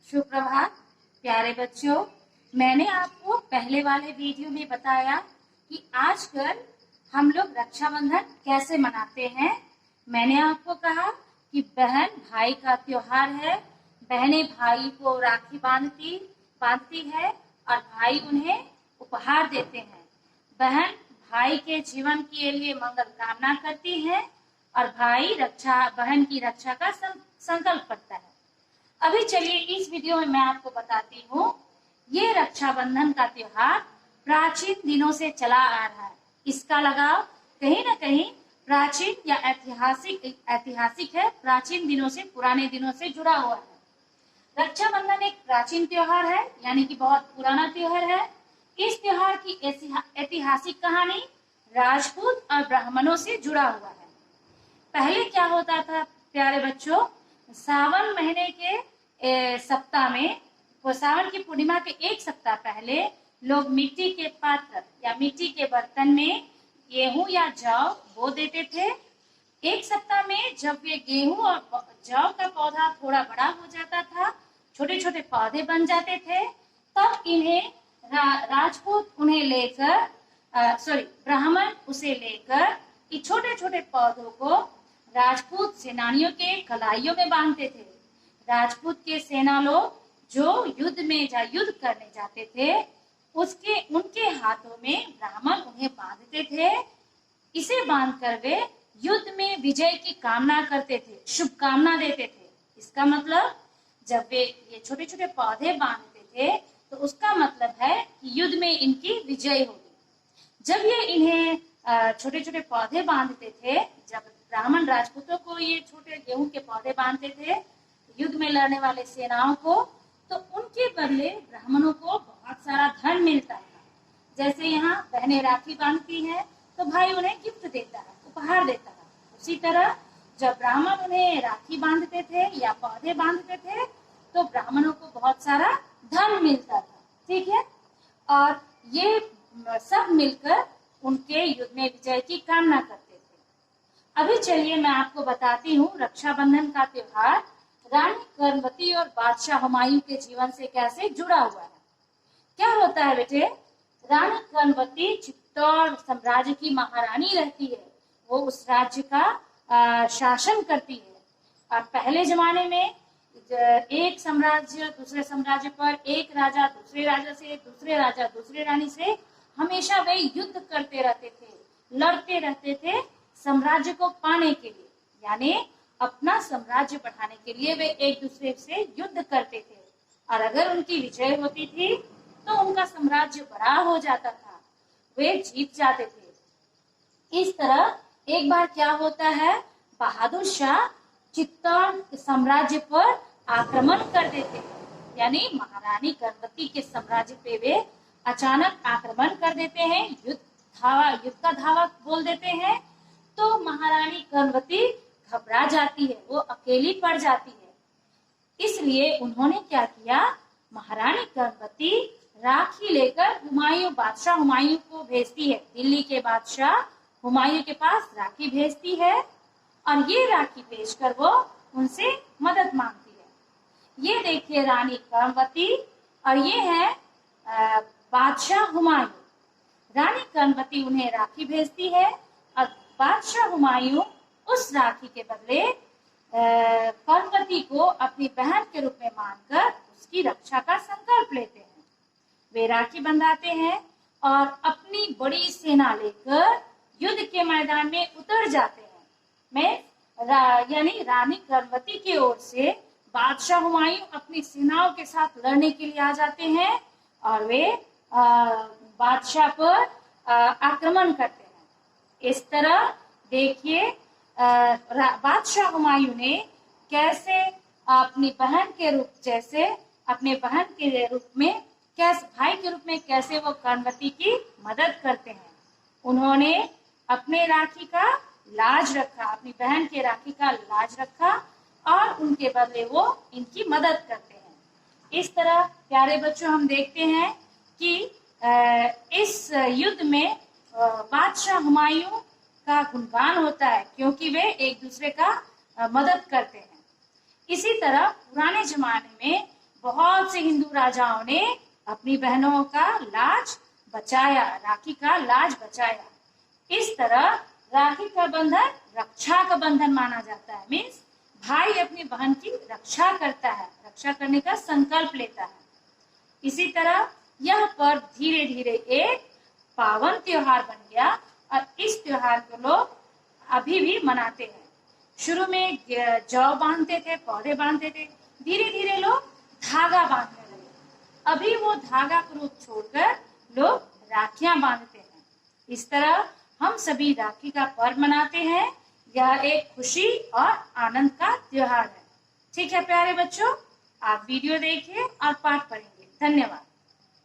सुप्रभात प्यारे बच्चों। मैंने आपको पहले वाले वीडियो में बताया कि आजकल हम लोग रक्षाबंधन कैसे मनाते हैं। मैंने आपको कहा कि बहन भाई का त्योहार है। बहनें भाई को राखी बांधती है और भाई उन्हें उपहार देते हैं। बहन भाई के जीवन के लिए मंगल कामना करती है और भाई बहन की रक्षा का संकल्प करता है। अभी चलिए इस वीडियो में मैं आपको बताती हूँ। ये रक्षाबंधन का त्योहार प्राचीन दिनों से चला आ रहा है। इसका लगाव कहीं ना कहीं प्राचीन या ऐतिहासिक है। प्राचीन दिनों से, पुराने दिनों से जुड़ा हुआ है। रक्षाबंधन एक प्राचीन त्योहार है, यानी कि बहुत पुराना त्योहार है। इस त्योहार की ऐतिहासिक कहानी राजपूत और ब्राह्मणों से जुड़ा हुआ है। पहले क्या होता था प्यारे बच्चों, सावन महीने के सप्ताह में, सावन की पूर्णिमा के एक सप्ताह पहले लोग मिट्टी के पात्र या मिट्टी के बर्तन में गेहूं या जौ बो देते थे। एक सप्ताह में जब ये गेहूं और जौ का पौधा थोड़ा बड़ा हो जाता था, छोटे छोटे पौधे बन जाते थे, तब इन्हें राजपूत उन्हें लेकर ब्राह्मण उसे लेकर इस छोटे छोटे पौधों को राजपूत सेनानियों के कलाइयों में बांधते थे। राजपूत के सेना लोग जो युद्ध करने जाते थे, उनके हाथों में ब्राह्मण उन्हें बांधते थे। इसे बांधकर वे युद्ध में विजय की कामना करते थे, शुभकामना देते थे। इसका मतलब जब वे ये छोटे छोटे पौधे बांधते थे तो उसका मतलब है कि युद्ध में इनकी विजय होगी। जब ये इन्हें छोटे छोटे पौधे बांधते थे, जब ब्राह्मण राजपूतों को ये छोटे गेहूं के पौधे बांधते थे युद्ध में लड़ने वाले सेनाओं को, तो उनके बदले ब्राह्मणों को बहुत सारा धन मिलता था। जैसे यहाँ बहनें राखी बांधती हैं तो भाई उन्हें गिफ्ट देता है, उपहार देता है। उसी तरह जब ब्राह्मण उन्हें राखी बांधते थे या पौधे बांधते थे तो ब्राह्मणों को बहुत सारा धन मिलता था। ठीक है, और ये सब मिलकर उनके युद्ध में विजय की कामना करते थे। अभी चलिए मैं आपको बताती हूँ रक्षाबंधन का त्योहार रानी कर्णवती और बादशाह हुमायूं के जीवन से कैसे जुड़ा हुआ है। क्या होता है बेटे, रानी कर्णवती चित्तौड़ साम्राज्य की महारानी रहती है। वो उस राज्य का शासन करती है। और पहले जमाने में एक साम्राज्य दूसरे साम्राज्य पर, एक राजा दूसरे राजा से, दूसरे राजा दूसरे रानी से हमेशा वे युद्ध करते रहते थे, लड़ते रहते थे साम्राज्य को पाने के लिए, यानी अपना साम्राज्य बढ़ाने के लिए वे एक दूसरे से युद्ध करते थे। और अगर उनकी विजय होती थी तो उनका साम्राज्य बड़ा हो जाता था, वे जीत जाते थे। इस तरह एक बार क्या होता है, बहादुर शाह चित्तौड़ साम्राज्य पर आक्रमण कर देते हैं, यानी महारानी कर्णवती के साम्राज्य पे वे अचानक आक्रमण कर देते हैं, युद्ध का धावा बोल देते हैं। तो महारानी कर्णवती घबरा जाती है, वो अकेली पड़ जाती है। इसलिए उन्होंने क्या किया, महारानी कर्णवती राखी लेकर बादशाह हुमायूं को भेजती है। दिल्ली के बादशाह हुमायूं के पास राखी भेजती है और ये राखी भेजकर वो उनसे मदद मांगती है। ये देखिए रानी कर्णवती और ये है बादशाह हुमायूं। रानी कर्णवती उन्हें राखी भेजती है और बादशाह हुमायूं उस राखी के बदले कर्णवती को अपनी बहन के रूप में मानकर उसकी रक्षा का संकल्प लेते हैं। वे राखी बंधाते हैं और अपनी बड़ी सेना लेकर युद्ध के मैदान में उतर जाते हैं। यानी रानी कर्णवती की ओर से बादशाह हुमायूं अपनी सेनाओं के साथ लड़ने के लिए आ जाते हैं और वे बादशाह पर आक्रमण करते हैं। इस तरह देखिए बादशाह हुमायूं ने कैसे अपनी बहन के रूप में भाई के रूप में कैसे वो कर्णवती की मदद करते हैं। उन्होंने अपने राखी का लाज रखा, अपनी बहन के राखी का लाज रखा और उनके बदले वो इनकी मदद करते हैं। इस तरह प्यारे बच्चों हम देखते हैं कि इस युद्ध में बादशाह हुमायूं का गुणगान होता है, क्योंकि वे एक दूसरे का मदद करते हैं। इसी तरह पुराने जमाने में बहुत से हिंदू राजाओं ने अपनी बहनों का लाज बचाया, राखी का लाज बचाया। इस तरह राखी का बंधन रक्षा का बंधन माना जाता है। मीन्स भाई अपनी बहन की रक्षा करता है, रक्षा करने का संकल्प लेता है। इसी तरह यह पर्व धीरे धीरे एक पावन त्योहार बन गया और इस त्योहार को लोग अभी भी मनाते हैं। शुरू में जौ बांधते थे, पौधे बांधते थे, धीरे धीरे लोग धागा बांधने लगे। अभी वो धागा को रूप छोड़कर लोग राखियां बांधते हैं। इस तरह हम सभी राखी का पर्व मनाते हैं। यह एक खुशी और आनंद का त्योहार है। ठीक है प्यारे बच्चों, आप वीडियो देखिए और पाठ पढ़ेंगे। धन्यवाद।